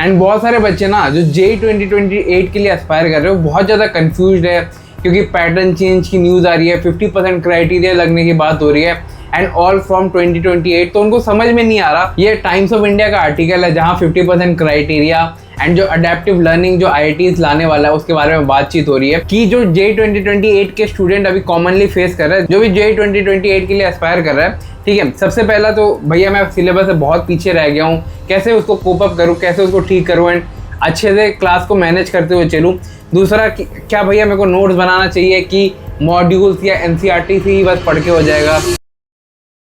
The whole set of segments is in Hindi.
एंड बहुत सारे बच्चे ना जो जेई 2028 के लिए एस्पायर कर रहे हो बहुत ज़्यादा कंफ्यूज्ड है, क्योंकि पैटर्न चेंज की न्यूज़ आ रही है, 50% क्राइटेरिया लगने की बात हो रही है एंड ऑल फ्रॉम 2028। तो उनको समझ में नहीं आ रहा। ये टाइम्स ऑफ इंडिया का आर्टिकल है जहाँ 50% क्राइटेरिया एंड जो अडेप्टिव लर्निंग जो आईआईटीज लाने वाला है उसके बारे में बातचीत हो रही है कि जो जेई 2028 के स्टूडेंट अभी कॉमनली फेस कर रहे हैं, जो भी जेई 2028 के लिए एस्पायर कर रहा है। ठीक है, सबसे पहला तो भैया मैं सिलेबस से बहुत पीछे रह गया हूँ, कैसे उसको कोप अप करूँ, कैसे उसको ठीक करूँ एंड अच्छे से क्लास को मैनेज करते हुए चलूँ। दूसरा क्या भैया मेरे को नोट्स बनाना चाहिए कि मॉड्यूल्स या एनसीईआरटी से ही बस पढ़ के हो जाएगा।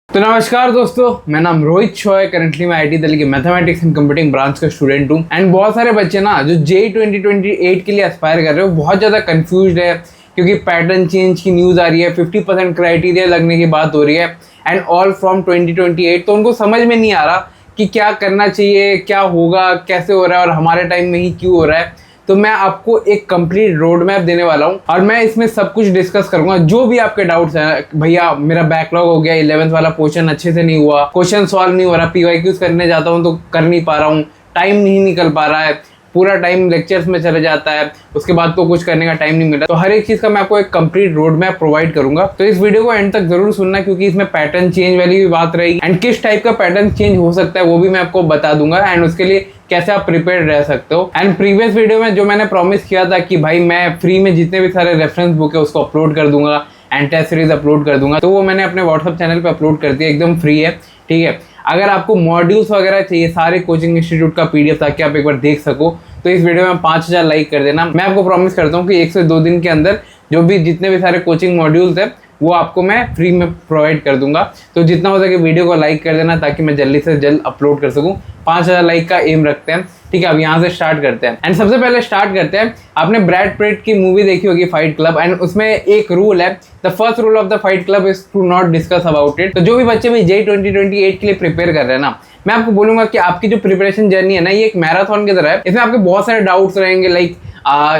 तो नमस्कार दोस्तों, मेरा नाम रोहित शॉय, करंटली मैं आईटी दिल्ली के मैथमेटिक्स एंड कंप्यूटिंग ब्रांच का स्टूडेंट हूँ। एंड बहुत सारे बच्चे ना जो जेई 2028 के लिए एस्पायर कर रहे हो बहुत ज़्यादा कंफ्यूज्ड है, क्योंकि पैटर्न चेंज की न्यूज़ आ रही है, 50% क्राइटेरिया लगने की बात हो रही है एंड ऑल फ्रॉम 2028। तो उनको समझ में नहीं आ रहा कि क्या करना चाहिए, क्या होगा, कैसे हो रहा है और हमारे टाइम में ही क्यों हो रहा है। तो मैं आपको एक कंप्लीट रोड मैप देने वाला हूँ और मैं इसमें सब कुछ डिस्कस करूंगा। जो भी आपके डाउट्स हैं, भैया मेरा बैकलॉग हो गया, 11th वाला पोर्शन अच्छे से नहीं हुआ, क्वेश्चन सॉल्व नहीं हो रहा, पीवाईक्यूज करने जाता हूँ तो कर नहीं पा रहा हूँ, टाइम नहीं निकल पा रहा है, पूरा टाइम लेक्चर्स में चले जाता है, उसके बाद तो कुछ करने का टाइम नहीं मिलता। तो हर एक चीज़ का मैं आपको एक कंप्लीट रोड मैप प्रोवाइड करूंगा। तो इस वीडियो को एंड तक जरूर सुनना, क्योंकि इसमें पैटर्न चेंज वाली भी बात रहेगी एंड किस टाइप का पैटर्न चेंज हो सकता है वो भी मैं आपको बता दूंगा एंड उसके लिए कैसे आप प्रिपेयर रह सकते हो। एंड प्रीवियस वीडियो में जो मैंने प्रॉमिस किया था कि भाई मैं फ्री में जितने भी सारे रेफरेंस बुक है उसको अपलोड कर दूंगा एंड टेस्ट सीरीज अपलोड कर दूंगा, तो वो मैंने अपने व्हाट्सअप चैनल पे अपलोड कर दिया, एकदम फ्री है। ठीक है, अगर आपको मॉड्यूल्स वगैरह चाहिए सारे कोचिंग इंस्टीट्यूट का पीडीएफ ताकि आप एक बार देख सको, तो इस वीडियो में 5000 लाइक कर देना। मैं आपको प्रॉमिस करता हूँ कि 1 से 2 दिन के अंदर जो भी जितने भी सारे कोचिंग मॉड्यूल्स है वो आपको मैं फ्री में प्रोवाइड कर दूंगा। तो जितना हो सके वीडियो को लाइक कर देना ताकि मैं जल्दी से जल्द अपलोड कर सकूं। 5000 लाइक का एम रखते हैं। ठीक है, अब यहाँ से स्टार्ट करते हैं एंड सबसे पहले स्टार्ट करते हैं। आपने ब्रैड पिट की मूवी देखी होगी फाइट क्लब, एंड उसमें एक रूल है, the first rule of the fight club is to not discuss about it. तो जो भी बच्चे भी जेई 2028 के लिए प्रिपेयर कर रहे हैं ना, मैं आपको बोलूंगा कि आपकी जो प्रिपरेशन जर्नी है ना, ये एक मैराथन की तरह है। इसमें आपके बहुत सारे डाउट्स रहेंगे, लाइक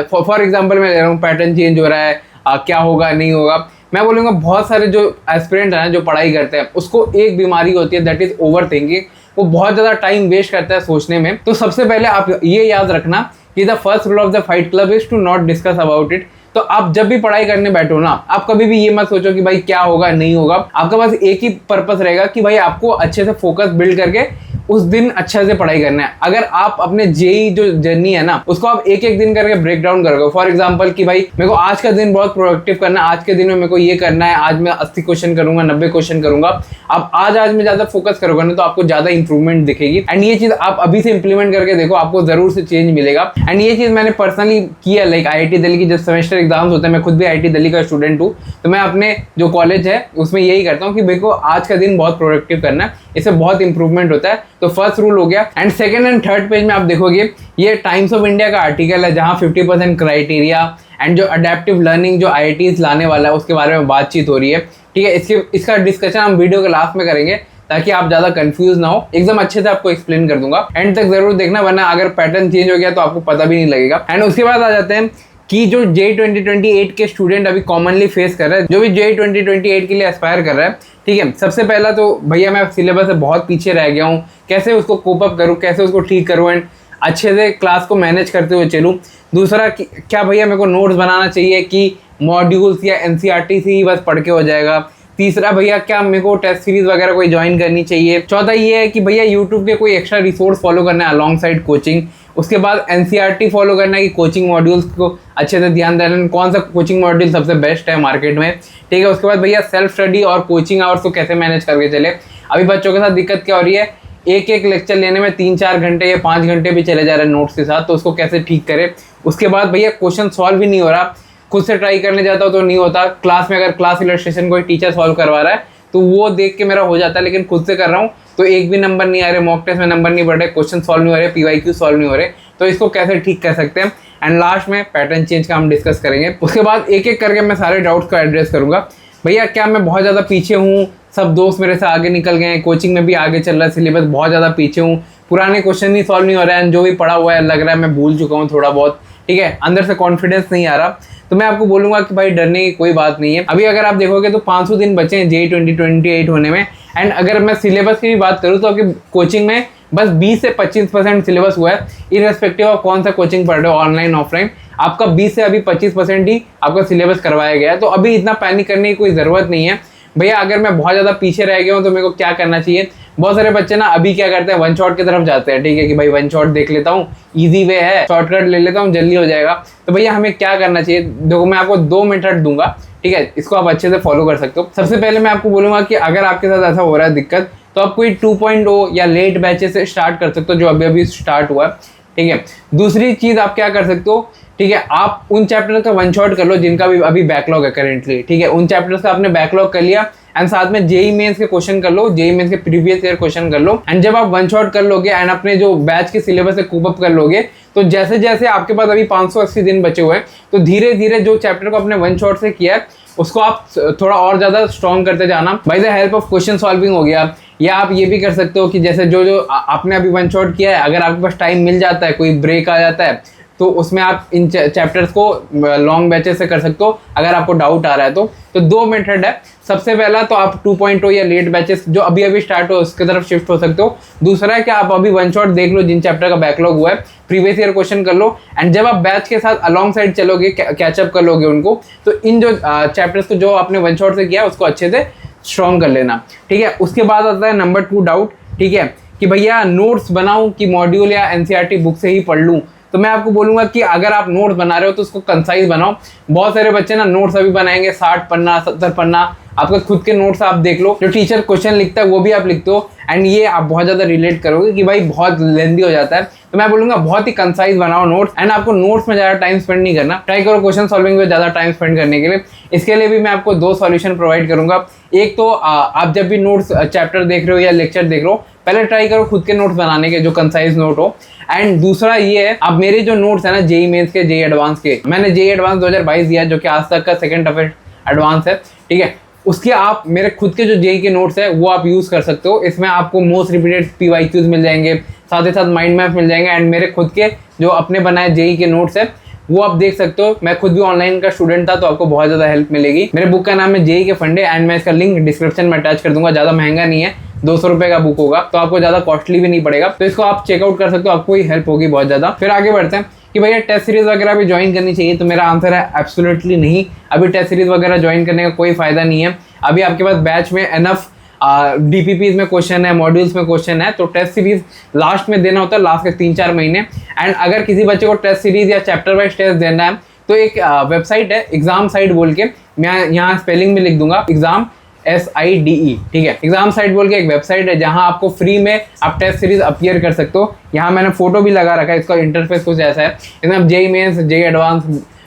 फॉर एग्जाम्पल मैं ले रहा हूँ पैटर्न चेंज हो रहा है, क्या होगा नहीं होगा। मैं बोलूँगा बहुत सारे जो एस्पिरेंट हैं जो पढ़ाई करते हैं उसको एक बीमारी होती है, दैट इज ओवर थिंकिंग। वो बहुत ज़्यादा टाइम वेस्ट करता है सोचने में। तो सबसे पहले आप ये याद रखना कि the first rule of the fight club is to not discuss about it. तो आप जब भी पढ़ाई करने बैठो ना, आप कभी भी ये मत सोचो कि भाई क्या होगा नहीं होगा। आपका बस एक ही पर्पस रहेगा कि भाई आपको अच्छे से फोकस बिल्ड करके उस दिन अच्छे से पढ़ाई करना है। अगर आप अपने जेई जो जर्नी है ना उसको आप एक एक दिन करके ब्रेक डाउन करोगे, फॉर एग्जांपल कि भाई मेरे को आज का दिन बहुत प्रोडक्टिव करना है, आज के दिन में मेरे को ये करना है, आज मैं 80 क्वेश्चन करूंगा, 90 क्वेश्चन करूंगा। आप आज में ज्यादा फोकस करोगे ना तो आपको ज्यादा इंप्रूवमेंट दिखेगी एंड ये चीज आप अभी से इंप्लीमेंट करके देखो, आपको जरूर से चेंज मिलेगा। एंड ये चीज मैंने पर्सनली किया, लाइक आईआईटी दिल्ली की जब सेमेस्टर एग्जाम्स होते हैं, मैं खुद भी आईआईटी दिल्ली का स्टूडेंट हूँ, तो मैं अपने जो कॉलेज है उसमें यही करता हूँ कि मेरे को आज का दिन बहुत प्रोडक्टिव करना है, इससे बहुत इंप्रूवमेंट होता है। तो फर्स्ट रूल हो गया। And second and third page में आप देखोगे ये टाइम्स ऑफ इंडिया का आर्टिकल है जहां 50% क्राइटेरिया एंड जो अडेप्टिव लर्निंग जो आईआईटीज लाने वाला है उसके बारे में बातचीत हो रही है। ठीक है, इसका डिस्कशन हम वीडियो के लास्ट में करेंगे ताकि आप ज्यादा कंफ्यूज ना हो, एकदम अच्छे से आपको एक्सप्लेन कर दूंगा। एंड तक जरूर देखना, वरना अगर पैटर्न चेंज हो गया तो आपको पता भी नहीं लगेगा। एंड उसके बाद आ जाते हैं कि जो जेई 2028 के स्टूडेंट अभी कॉमनली फेस कर रहे हैं, जो भी जेई 2028 के लिए एस्पायर कर रहा है। ठीक है, सबसे पहला तो भैया मैं सिलेबस से बहुत पीछे रह गया हूँ, कैसे उसको कोप अप करूँ, कैसे उसको ठीक करूँ एंड अच्छे से क्लास को मैनेज करते हुए चलूँ। दूसरा क्या भैया मेरे को नोट्स बनाना चाहिए कि मॉड्यूल्स या एनसीईआरटी से ही बस पढ़ के हो जाएगा। तीसरा भैया क्या मेरे को टेस्ट सीरीज वगैरह कोई ज्वाइन करनी चाहिए। चौथा ये है कि भैया यूट्यूब के कोई एक्स्ट्रा रिसोर्स फॉलो करना है अलॉन्ग साइड कोचिंग। उसके बाद एनसीईआरटी फॉलो करना है कि कोचिंग मॉड्यूल्स को अच्छे से ध्यान देना, कौन सा कोचिंग मॉड्यूल सबसे बेस्ट है मार्केट में। ठीक है, उसके बाद भैया सेल्फ स्टडी और कोचिंग आवर्स को कैसे मैनेज करके चले। अभी बच्चों के साथ दिक्कत क्या हो रही है, एक एक लेक्चर लेने में 3-4 घंटे या 5 घंटे भी चले जा रहे हैं नोट्स के साथ, तो उसको कैसे ठीक करें। उसके बाद भैया क्वेश्चन सॉल्व भी नहीं हो रहा, खुद से ट्राई करने जाता हो तो नहीं होता। क्लास में अगर क्लास इलस्ट्रेशन कोई टीचर सॉल्व करवा रहा है तो वो देख के मेरा हो जाता है, लेकिन खुद से कर रहा हूँ तो एक भी नंबर नहीं आ रहे, मॉक टेस्ट में नंबर नहीं बढ़ रहे, क्वेश्चन सॉल्व नहीं हो रहे, पीवाईक्यू सॉल्व नहीं हो रहे। तो इसको कैसे ठीक कर सकते हैं। एंड लास्ट में पैटर्न चेंज का हम डिस्कस करेंगे। उसके बाद एक एक करके मैं सारे डाउट्स को एड्रेस करूंगा। भैया क्या मैं बहुत ज़्यादा पीछे हूँ, सब दोस्त मेरे से आगे निकल गए हैं, कोचिंग में भी आगे चल रहा है, सिलेबस बहुत ज़्यादा पीछे हूँ, पुराने क्वेश्चन ही सॉल्व नहीं हो रहा है, जो भी पढ़ा हुआ है लग रहा है मैं भूल चुका हूँ थोड़ा बहुत। ठीक है, अंदर से कॉन्फिडेंस नहीं आ रहा, तो मैं आपको बोलूंगा कि भाई डरने की कोई बात नहीं है। अभी अगर आप देखोगे तो 500 दिन बचे हैं जेई 2028 होने में। एंड अगर मैं सिलेबस की भी बात करूँ तो आपकी कोचिंग में बस 20 से 25% सिलेबस हुआ है, इररेस्पेक्टिव ऑफ कौन सा कोचिंग पढ़ रहे हो, ऑनलाइन ऑफलाइन, आपका 20 से अभी 25% ही आपका सिलेबस करवाया गया है। तो अभी इतना पैनिक करने की कोई ज़रूरत नहीं है भैया। अगर मैं बहुत ज़्यादा पीछे रह गया हूँ तो मेरे को क्या करना चाहिए, बहुत सारे बच्चे ना अभी क्या करते हैं, वन शॉट की तरफ जाते हैं, ठीक है कि भाई वन शॉट देख लेता हूँ, इजी वे है, शॉर्टकट ले लेता हूँ, जल्दी हो जाएगा। तो भैया हमें क्या करना चाहिए, देखो मैं आपको 2 मेथड दूंगा, ठीक है, इसको आप अच्छे से फॉलो कर सकते हो। सबसे पहले मैं आपको बोलूँगा कि अगर आपके साथ ऐसा हो रहा है दिक्कत, तो आप कोई 2.0 या लेट बैचेस से स्टार्ट कर सकते हो, जो अभी अभी स्टार्ट हुआ है, ठीक है। दूसरी चीज़ आप क्या कर सकते हो, ठीक है, आप उन चैप्टर का वन शॉट कर लो जिनका भी अभी बैकलॉग है करेंटली, ठीक है, उन चैप्टर्स का आपने बैकलॉग कर लिया, एंड साथ में जेई मेंस के क्वेश्चन कर लो, जेई मेंस के प्रीवियस ईयर क्वेश्चन कर लो। एंड जब आप वन शॉट कर लोगे एंड अपने जो बैच के सिलेबस से कूप अप कर लोगे, तो जैसे जैसे आपके पास अभी 580 दिन बचे हुए हैं, तो धीरे धीरे जो चैप्टर को आपने वन शॉट से किया है उसको आप थोड़ा और ज़्यादा स्ट्रॉन्ग करते जाना by the help of question solving हो गया। या आप ये भी कर सकते हो कि जैसे जो जो आपने अभी वन शॉट किया है, अगर आपके पास टाइम मिल जाता है, कोई ब्रेक आ जाता है, तो उसमें आप इन चैप्टर्स को लॉन्ग बैचेस से कर सकते हो अगर आपको डाउट आ रहा है तो 2 मेथड है। सबसे पहला तो आप 2.0 या लेट बैचेस जो अभी अभी स्टार्ट हो उसकी तरफ शिफ्ट हो सकते हो। दूसरा है कि आप अभी वन शॉट देख लो, जिन चैप्टर का बैकलॉग हुआ है प्रीवियस ईयर क्वेश्चन कर लो, एंड जब आप बैच के साथ अलॉन्ग साइड चलोगे, कैचअप कर लोगे उनको, तो इन जो चैप्टर्स को जो आपने वन शॉट से किया उसको अच्छे से स्ट्रॉन्ग कर लेना, ठीक है। उसके बाद आता है नंबर 2 डाउट, ठीक है, कि भैया नोट्स बनाऊं कि मॉड्यूल या एनसीईआरटी बुक से ही पढ़ लूं। तो मैं आपको बोलूंगा कि अगर आप नोट्स बना रहे हो तो उसको कंसाइज बनाओ। बहुत सारे बच्चे ना नोट्स अभी बनाएंगे 60 पन्ना 70 पन्ना, आपका खुद के नोट्स आप देख लो, जो टीचर क्वेश्चन लिखता है वो भी आप लिखते हो, एंड ये आप बहुत ज़्यादा रिलेट करोगे कि भाई बहुत लेंदी हो जाता है। तो मैं बोलूंगा बहुत ही कंसाइज बनाओ नोट्स, एंड आपको नोट्स में ज़्यादा टाइम स्पेंड नहीं करना, ट्राई करो क्वेश्चन सॉल्विंग में ज़्यादा टाइम स्पेंड करने के लिए। इसके लिए भी मैं आपको 2 सॉल्यूशन प्रोवाइड करूंगा। एक तो आप जब भी नोट्स चैप्टर देख रहे हो या लेक्चर देख रहे हो, पहले ट्राई करो खुद के नोट्स बनाने के जो कंसाइज नोट हो। एंड दूसरा ये है, आप मेरे जो नोट्स है ना जेई मेंस के, जेई एडवांस के, मैंने जेई एडवांस 2022 दिया जो कि आज तक का सेकंड एडवांस है, ठीक है, उसके आप मेरे खुद के जो जेई के नोट्स है वो आप यूज़ कर सकते हो। इसमें आपको मोस्ट रिपीटेड PYQs मिल जाएंगे, साथ ही साथ माइंड मैप मिल जाएंगे, एंड मेरे खुद के जो अपने बनाए जेई के नोट्स है वो आप देख सकते हो। मैं खुद भी ऑनलाइन का स्टूडेंट था तो आपको बहुत ज़्यादा हेल्प मिलेगी। मेरे बुक का नाम है जेई के फंडे, एंड मैं इसका लिंक डिस्क्रिप्शन में अटैच कर दूंगा। ज़्यादा महंगा नहीं है, 200 रुपये का बुक होगा, तो आपको ज़्यादा कॉस्टली भी नहीं पड़ेगा, तो इसको आप चेकआउट कर सकते हो, आपको ही हेल्प होगी बहुत ज़्यादा। फिर आगे बढ़ते हैं कि भैया टेस्ट सीरीज वगैरह भी ज्वाइन करनी चाहिए, तो मेरा आंसर है एब्सोल्युटली नहीं। अभी टेस्ट सीरीज वगैरह ज्वाइन करने का कोई फायदा नहीं है। अभी आपके पास बैच में एनफ DPPs में क्वेश्चन है, मॉड्यूल्स में क्वेश्चन है, तो टेस्ट सीरीज लास्ट में देना होता है, लास्ट के 3-4 महीने। एंड अगर किसी बच्चे को टेस्ट सीरीज या चैप्टर वाइज टेस्ट देना है तो एक वेबसाइट है एग्जाम साइट बोल के, मैं यहाँ स्पेलिंग में लिख दूंगा, एग्जाम SIDE, ठीक है, एग्जाम साइट बोल के एक वेबसाइट है जहां आपको फ्री में आप टेस्ट सीरीज अपीयर कर सकते हो। यहाँ मैंने फोटो भी लगा रखा है, इसका इंटरफेस कुछ ऐसा है। इसमें आप JEE Mains, JEE advanced,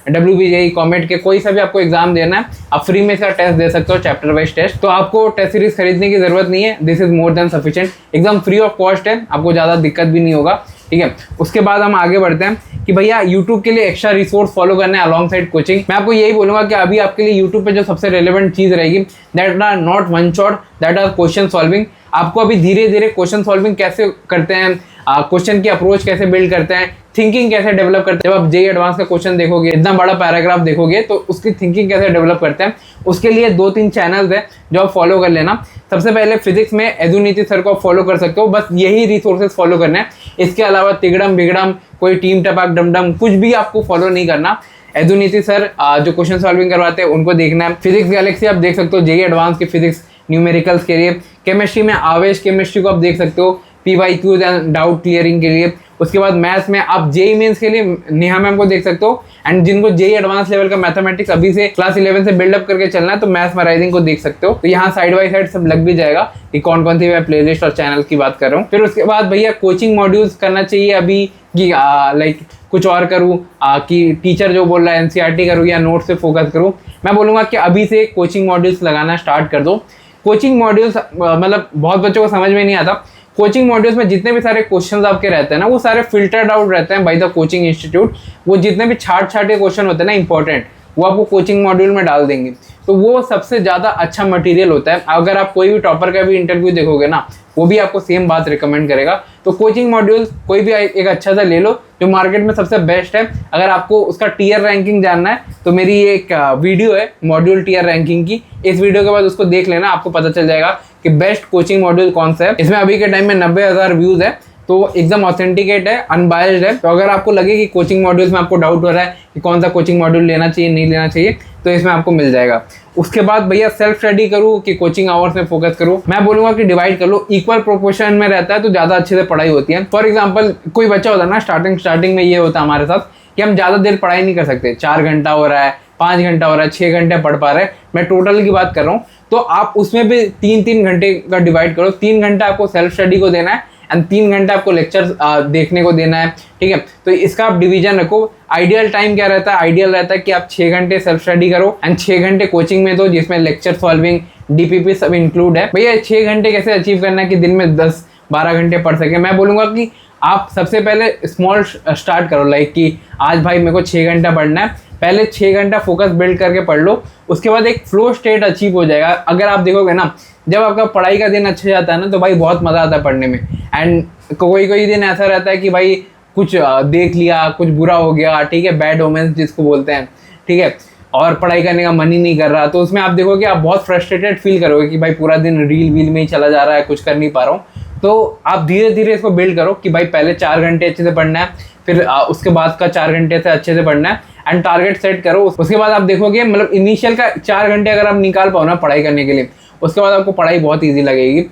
WBJEE, कॉमेट के कोई सा भी आपको एग्जाम देना है, आप फ्री में इसका टेस्ट दे सकते हो, चैप्टर वाइज टेस्ट। तो आपको टेस्ट सीरीज खरीदने की जरूरत नहीं है, this is more than sufficient, एकदम फ्री ऑफ कॉस्ट है, आपको ज़्यादा दिक्कत भी नहीं होगा, ठीक है। उसके बाद हम आगे बढ़ते हैं कि भैया यूट्यूब के लिए एक्स्ट्रा रिसोर्स फॉलो करना है अलॉन्ग साइड कोचिंग। मैं आपको यही बोलूंगा कि अभी आपके लिए यूट्यूब पे जो सबसे रेलेवेंट चीज़ रहेगी, that are not one shot, that are question solving. आपको अभी धीरे धीरे क्वेश्चन सॉल्विंग कैसे करते हैं, क्वेश्चन की अप्रोच कैसे बिल्ड करते हैं, थिंकिंग कैसे डेवलप करते हैं। जब आप जेई एडवांस का क्वेश्चन देखोगे, इतना बड़ा पैराग्राफ देखोगे, तो उसकी थिंकिंग कैसे डेवलप करते हैं, उसके लिए 2-3 चैनल्स हैं जो आप फॉलो कर लेना। सबसे पहले फिजिक्स में एदुनीति सर को आप फॉलो कर सकते हो, बस यही रिसोर्सेज फॉलो करने हैं। इसके अलावा तिगड़म बिगड़म, कोई टीम टपाक डमडम, कुछ भी आपको फॉलो नहीं करना। एदुनीति सर जो क्वेश्चन सॉल्विंग करवाते हैं उनको देखना है। फिजिक्स गैलेक्सी आप देख सकते हो, जेई एडवांस की फिजिक्स न्यूमेरिकल्स के लिए। केमिस्ट्री में आवेश केमिस्ट्री को आप देख सकते हो, PYQs एंड डाउट क्लियरिंग के लिए। उसके बाद मैथ्स में आप जेई मेंस के लिए नेहा मैम को देख सकते हो, एंड जिनको जेई एडवांस लेवल का मैथमेटिक्स अभी से क्लास 11 से बिल्डअप करके चलना है तो मैथमेराइजिंग को देख सकते हो। तो यहाँ साइड बाय साइड सब लग भी जाएगा कि कौन कौन सी मैं प्लेलिस्ट और चैनल की बात कर रहा हूँ। फिर उसके बाद भैया कोचिंग मॉड्यूल्स करना चाहिए अभी कि लाइक कुछ और करूँ, कि टीचर जो बोल रहा है NCERT करूँ या नोट्स पे फोकस करूँ। मैं बोलूँगा कि अभी से कोचिंग मॉड्यूल्स लगाना स्टार्ट कर दो। कोचिंग मॉड्यूल्स मतलब बहुत बच्चों को समझ में नहीं आता। कोचिंग मॉड्यूल्स में जितने भी सारे क्वेश्चंस आपके रहते हैं ना, वो सारे फिल्टर्ड आउट रहते हैं बाय द कोचिंग इंस्टीट्यूट। वो जितने भी छाट के क्वेश्चन होते हैं ना इंपॉर्टेंट, वो आपको कोचिंग मॉड्यूल में डाल देंगे, तो वो सबसे ज़्यादा अच्छा मटेरियल होता है। अगर आप कोई भी टॉपर का भी इंटरव्यू देखोगे ना, वो भी आपको सेम बात रिकमेंड करेगा। तो कोचिंग मॉड्यूल कोई भी एक अच्छा सा ले लो जो मार्केट में सबसे बेस्ट है। अगर आपको उसका टीयर रैंकिंग जानना है तो मेरी एक वीडियो है मॉड्यूल टीयर रैंकिंग की, इस वीडियो के बाद उसको देख लेना, आपको पता चल जाएगा कि बेस्ट कोचिंग मॉड्यूल कौन सा है। इसमें अभी के टाइम में 90,000 व्यूज़ है, तो एकदम ऑथेंटिकेट है, अनबायस्ड है। तो अगर आपको लगे कि कोचिंग मॉड्यूल्स में आपको डाउट हो रहा है कि कौन सा कोचिंग मॉड्यूल लेना चाहिए नहीं लेना चाहिए, तो इसमें आपको मिल जाएगा। उसके बाद भैया सेल्फ स्टडी करूँ कि कोचिंग आवर्स में फोकस करूँ, मैं बोलूँगा कि डिवाइड कर लो, इक्वल प्रोपोर्शन में रहता है तो ज़्यादा अच्छे से पढ़ाई होती है। फॉर एग्जाम्पल कोई बच्चा होता है ना, स्टार्टिंग में ये होता है हमारे साथ कि हम ज़्यादा देर पढ़ाई नहीं कर सकते, 4 घंटा हो रहा है, 5 घंटा हो रहा है, 6 घंटे पढ़ पा रहे हैं, मैं टोटल की बात कर रहा हूँ। तो आप उसमें भी 3-3 घंटे का डिवाइड करो, 3 घंटा आपको सेल्फ स्टडी को देना है एंड 3 घंटा आपको लेक्चर देखने को देना है, ठीक है। तो इसका आप डिवीजन रखो। आइडियल टाइम क्या रहता है? आइडियल रहता है कि आप 6 घंटे सेल्फ स्टडी करो एंड 6 घंटे कोचिंग में दो, जिसमें लेक्चर सॉल्विंग, डीपीपी सब इंक्लूड है। भैया 6 घंटे कैसे अचीव करना है कि दिन में 10-12 घंटे पढ़ सके? मैं बोलूँगा कि आप सबसे पहले स्मॉल स्टार्ट करो, लाइक कि आज भाई मेरे को 6 घंटा पढ़ना है, पहले 6 घंटा फोकस बिल्ड करके पढ़ लो, उसके बाद एक फ्लो स्टेट अचीव हो जाएगा। अगर आप देखोगे ना, जब आपका पढ़ाई का दिन अच्छा जाता है ना, तो भाई बहुत मज़ा आता है पढ़ने में। एंड कोई दिन ऐसा रहता है कि भाई कुछ देख लिया, कुछ बुरा हो गया, ठीक है, बैड ओमेंस जिसको बोलते हैं, ठीक है, और पढ़ाई करने का मन ही नहीं कर रहा, तो उसमें आप देखोगे आप बहुत फ्रस्ट्रेटेड फील करोगे कि भाई पूरा दिन रील वील में ही चला जा रहा है, कुछ कर नहीं पा रहा हूँ। तो आप धीरे धीरे इसको बिल्ड करो कि भाई पहले 4 घंटे अच्छे से पढ़ना है, फिर उसके बाद का 4 घंटे से अच्छे से पढ़ना है एंड टारगेट सेट करो। उसके बाद आप देखोगे, मतलब इनिशियल का 4 घंटे अगर आप निकाल पाओ ना पढ़ाई करने के लिए, उसके बाद आपको पढ़ाई बहुत ईजी लगेगी।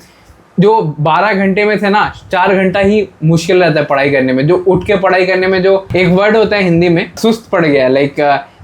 जो 12 घंटे में से ना 4 घंटा ही मुश्किल रहता है पढ़ाई करने में, जो उठ के पढ़ाई करने में जो एक वर्ड होता है हिंदी में सुस्त पड़ गया, लाइक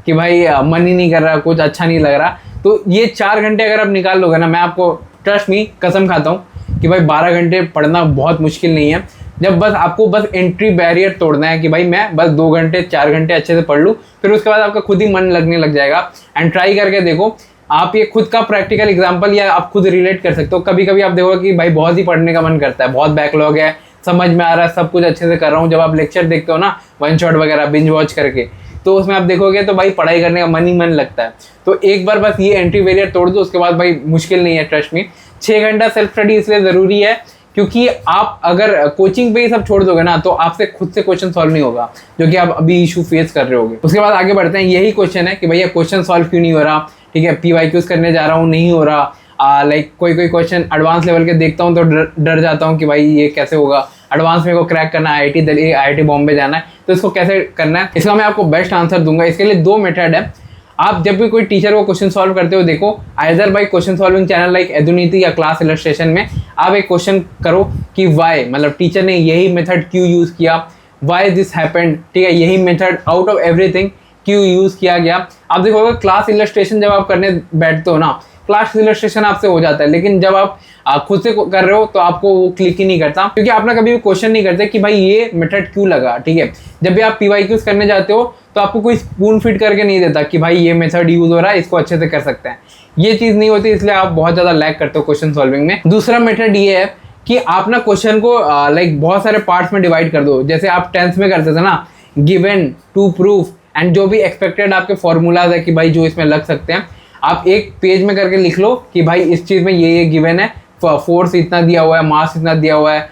कि भाई मन ही नहीं कर रहा, कुछ अच्छा नहीं लग रहा। तो ये 4 घंटे अगर आप निकाल लोगे ना, मैं आपको ट्रस्ट मी कसम खाता हूँ कि भाई 12 घंटे पढ़ना बहुत मुश्किल नहीं है। जब बस आपको बस एंट्री बैरियर तोड़ना है कि भाई मैं बस 2 घंटे 4 घंटे अच्छे से पढ़ लूँ, फिर उसके बाद आपका खुद ही मन लगने लग जाएगा। एंड ट्राई करके देखो, आप ये खुद का प्रैक्टिकल एग्जांपल या आप खुद रिलेट कर सकते हो। कभी कभी आप देखोगे कि भाई बहुत ही पढ़ने का मन करता है, बहुत बैकलॉग है, समझ में आ रहा है, सब कुछ अच्छे से कर रहा हूँ। जब आप लेक्चर देखते हो ना, वन शॉट वगैरह बिंज वॉच करके, तो उसमें आप देखोगे तो भाई पढ़ाई करने का मन ही मन लगता है। तो एक बार बस ये एंट्री बैरियर तोड़ दो, उसके बाद भाई मुश्किल नहीं है, ट्रस्ट में। 6 घंटा सेल्फ स्टडी इसलिए ज़रूरी है क्योंकि आप अगर कोचिंग पे ही सब छोड़ दोगे ना, तो आपसे खुद से क्वेश्चन सॉल्व नहीं होगा, जो कि आप अभी इशू फेस कर रहे होगे। उसके बाद आगे बढ़ते हैं। यही क्वेश्चन है कि भैया क्वेश्चन सॉल्व क्यों नहीं हो रहा, ठीक है, PYQs करने जा रहा हूँ, नहीं हो रहा। लाइक कोई क्वेश्चन एडवांस लेवल के देखता हूँ तो डर जाता हूँ कि भाई ये कैसे होगा, एडवांस में को क्रैक करना है, IIT दिल्ली IIT बॉम्बे जाना है, तो इसको कैसे करना है? इसका मैं आपको बेस्ट आंसर दूंगा। इसके लिए 2 मेथड है। आप जब भी कोई टीचर को क्वेश्चन सॉल्व करते हो, देखो either by question solving channel like Eduniti या क्लास इलस्ट्रेशन में आप एक क्वेश्चन करो कि वाई, मतलब टीचर ने यही मेथड क्यों यूज़ किया, वाई दिस हैपेंड, ठीक है, यही मेथड आउट ऑफ एवरीथिंग क्यों यूज़ किया गया। आप देखोगे क्लास इलस्ट्रेशन जब आप करने बैठते हो ना, क्लास इलस्ट्रेशन आपसे हो जाता है, लेकिन जब आप खुद से कर रहे हो तो आपको वो क्लिक ही नहीं करता, क्योंकि आपने कभी भी क्वेश्चन नहीं करते कि भाई ये मेथड क्यों लगा, ठीक है। जब भी आप PYQs करने जाते हो तो आपको कोई स्पून फिट करके नहीं देता कि भाई ये मेथड यूज हो रहा है, इसको अच्छे से कर सकते हैं, ये चीज़ नहीं होती, इसलिए आप बहुत ज़्यादा लैग करते हो क्वेश्चन सॉल्विंग में। दूसरा मेथड ये है कि आप ना क्वेश्चन को लाइक बहुत सारे पार्ट्स में डिवाइड कर दो। जैसे आप 10th में करते थे ना, गिवन, टू प्रूफ एंड जो भी एक्सपेक्टेड आपके फॉर्मूलाज है कि भाई जो इसमें लग सकते हैं, आप एक पेज में करके लिख लो कि भाई इस चीज़ में ये गिवन है, फोर्स इतना दिया हुआ है, मास इतना दिया हुआ है,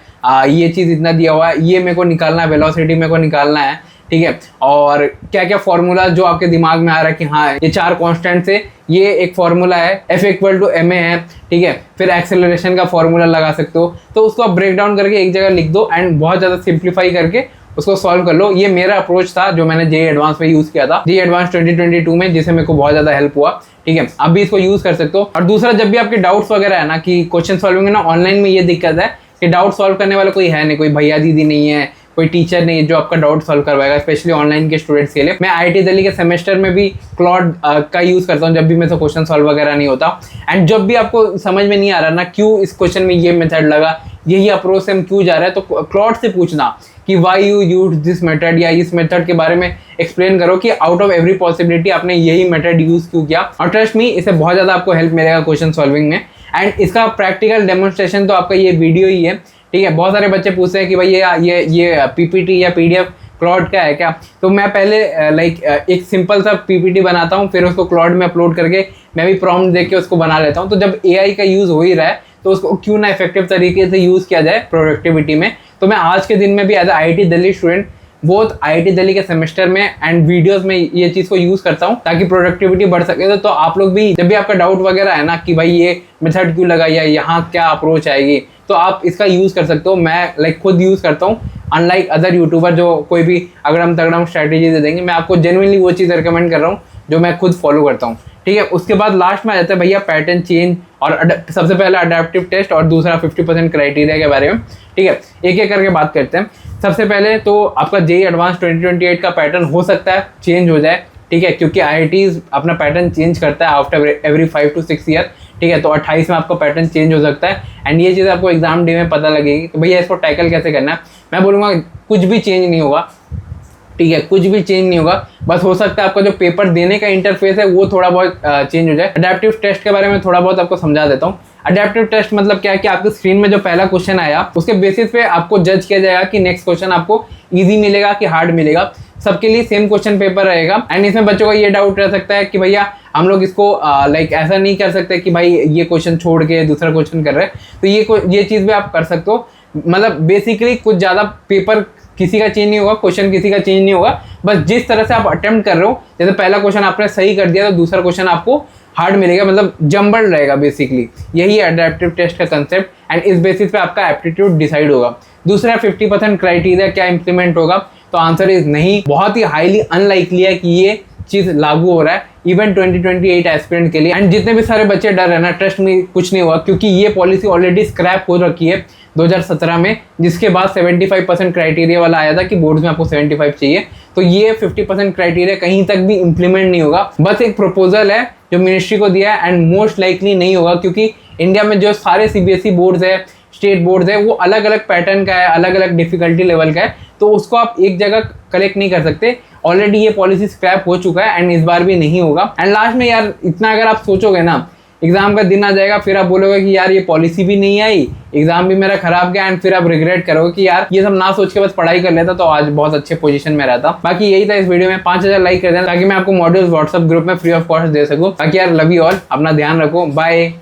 ये चीज़ इतना दिया हुआ है, ये मेरे को निकालना है, वेलोसिटी मेरे को निकालना है, ठीक है, और क्या क्या फॉर्मूला जो आपके दिमाग में आ रहा है कि हाँ ये 4 कांस्टेंट से ये एक फॉर्मूला है, F=ma है, ठीक है, फिर एक्सेलरेशन का फॉर्मूला लगा सकते हो, तो उसको आप ब्रेक डाउन करके एक जगह लिख दो एंड बहुत ज़्यादा सिंप्लीफाई करके उसको सॉल्व कर लो। ये मेरा अप्रोच था जो मैंने JEE एडवांस में यूज़ किया था, JEE एडवांस 2022 में, जिससे मेरे को बहुत ज़्यादा हेल्प हुआ, ठीक है। अब भी इसको यूज़ कर सकते हो। और दूसरा, जब भी आपके डाउट्स वगैरह है ना, कि क्वेश्चन सॉल्विंग में ना ऑनलाइन में ये दिक्कत है कि डाउट सॉल्व करने वाला कोई है नहीं, कोई भैया दीदी नहीं है, कोई टीचर नहीं है जो आपका डाउट सॉल्व करवाएगा, स्पेशली ऑनलाइन के स्टूडेंट्स के लिए। मैं IIT दिल्ली के सेमेस्टर में भी क्लॉड का यूज़ करता हूँ जब भी मेरे से क्वेश्चन सॉल्व वगैरह नहीं होता। एंड जब भी आपको समझ में नहीं आ रहा ना क्यों इस क्वेश्चन में ये मेथड लगा, यही अप्रोच से हम क्यों जा रहे हैं, तो क्लॉड से पूछना कि why you use this method, या इस मेथड के बारे में एक्सप्लेन करो कि आउट ऑफ एवरी पॉसिबिलिटी आपने यही मेथड यूज़ क्यों किया। और ट्रस्ट मी, इससे बहुत ज़्यादा आपको हेल्प मिलेगा क्वेश्चन सॉल्विंग में। एंड इसका प्रैक्टिकल डेमोन्स्ट्रेशन तो आपका ये वीडियो ही है, ठीक है। बहुत सारे बच्चे पूछते हैं कि भाई ये PPT या PDF क्लॉड का है क्या, तो मैं पहले लाइक एक सिंपल सा PPT बनाता हूँ, फिर उसको क्लॉड में अपलोड करके मैं भी प्रॉम्प्ट देके उसको बना लेता हूँ। तो जब AI का यूज़ हो ही रहा है तो उसको क्यों ना इफेक्टिव तरीके से यूज़ किया जाए प्रोडक्टिविटी में। तो मैं आज के दिन में भी as IIT Delhi student both IIT Delhi के सेमेस्टर में एंड वीडियोस में ये चीज़ को यूज़ करता हूँ ताकि प्रोडक्टिविटी बढ़ सके। तो आप लोग भी जब भी आपका डाउट वगैरह है ना कि भाई ये मेथड क्यों लगा या यहाँ क्या अप्रोच आएगी, तो आप इसका यूज़ कर सकते हो। मैं लाइक खुद यूज़ करता हूँ, अनलाइक अदर यूट्यूबर जो कोई भी अगड़म तगड़म स्ट्रैटेजी दे देंगे, मैं आपको जेन्युइनली वो चीज़ रिकमेंड कर रहा हूँ जो मैं खुद फॉलो करता हूँ। ठीक है, उसके बाद लास्ट में आ जाता है भैया पैटर्न चेंज, और सबसे पहला अडेप्टिव टेस्ट और दूसरा 50% क्राइटेरिया के बारे में। ठीक है, एक एक करके बात करते हैं। सबसे पहले तो आपका जेईई एडवांस 2028 का पैटर्न हो सकता है चेंज हो जाए। ठीक है, क्योंकि IITs अपना पैटर्न चेंज करता है आफ्टर एवरी 5 to 6 ईयर। ठीक है, तो 28 में आपका पैटर्न चेंज हो सकता है, एंड ये चीज़ आपको एग्जाम डे में पता लगेगी तो भैया इसको टैकल कैसे करना है। मैं बोलूँगा कुछ भी चेंज नहीं होगा। ठीक है, कुछ भी चेंज नहीं होगा, बस हो सकता है आपका जो पेपर देने का इंटरफेस है वो थोड़ा बहुत चेंज हो जाए। अडेप्टिव टेस्ट के बारे में थोड़ा बहुत आपको समझा देता हूँ। अडेप्टिव टेस्ट मतलब क्या है कि आपकी स्क्रीन में जो पहला क्वेश्चन आया उसके बेसिस पे आपको जज किया जाएगा कि नेक्स्ट क्वेश्चन आपको इजी मिलेगा कि हार्ड मिलेगा। सबके लिए सेम क्वेश्चन पेपर रहेगा, एंड इसमें बच्चों का ये डाउट रह सकता है कि भैया हम लोग इसको लाइक ऐसा नहीं कर सकते कि भाई ये क्वेश्चन छोड़ के दूसरा क्वेश्चन कर रहे हैं, तो ये चीज़ भी आप कर सकते हो। मतलब बेसिकली कुछ ज़्यादा पेपर किसी का चेंज नहीं होगा, क्वेश्चन किसी का चेंज नहीं होगा, बस जिस तरह से आप अटेम्प्ट कर रहे हो, जैसे पहला क्वेश्चन आपने सही कर दिया तो दूसरा क्वेश्चन आपको हार्ड मिलेगा, मतलब जम्बल्ड रहेगा। बेसिकली यही है अडेप्टिव टेस्ट का कंसेप्ट, एंड इस बेसिस पे आपका एप्टीट्यूड डिसाइड होगा। दूसरा 50% क्राइटेरिया क्या इंप्लीमेंट होगा, तो आंसर इज नहीं। बहुत ही हाईली अनलाइकली है कि ये चीज़ लागू हो रहा है इवन 2028 एस्पिरेंट के लिए। एंड जितने भी सारे बच्चे डर रहे ना, ट्रस्ट में कुछ नहीं हुआ, क्योंकि ये पॉलिसी ऑलरेडी स्क्रैप हो रखी है 2017 में, जिसके बाद 75% क्राइटेरिया वाला आया था कि बोर्ड्स में आपको 75 चाहिए। तो ये 50% क्राइटेरिया कहीं तक भी इंप्लीमेंट नहीं होगा, बस एक प्रपोजल है जो मिनिस्ट्री को दिया है, एंड मोस्ट लाइकली नहीं होगा, क्योंकि इंडिया में जो सारे CBSE बोर्ड्स है, स्टेट बोर्ड्स है, वो अलग अलग पैटर्न का है, अलग अलग डिफिकल्टी लेवल का है, तो उसको आप एक जगह कलेक्ट नहीं कर सकते। ऑलरेडी ये पॉलिसी स्क्रैप हो चुका है, एंड इस बार भी नहीं होगा। एंड लास्ट में यार इतना अगर आप सोचोगे ना, एग्जाम का दिन आ जाएगा फिर आप बोलोगे कि यार ये पॉलिसी भी नहीं आई, एग्जाम भी मेरा खराब गया, एंड फिर आप रिग्रेट करोगे कि यार ये सब ना सोच के बस पढ़ाई कर लेता तो आज बहुत अच्छे पोजीशन में रहता। बाकी यही था इस वीडियो में। 5000 लाइक कर देना ताकि मैं आपको मॉड्यूल्स व्हाट्सएप ग्रुप में फ्री ऑफ कॉस्ट दे सकूं। बाकी यार लव यू ऑल, अपना ध्यान रखो, बाय।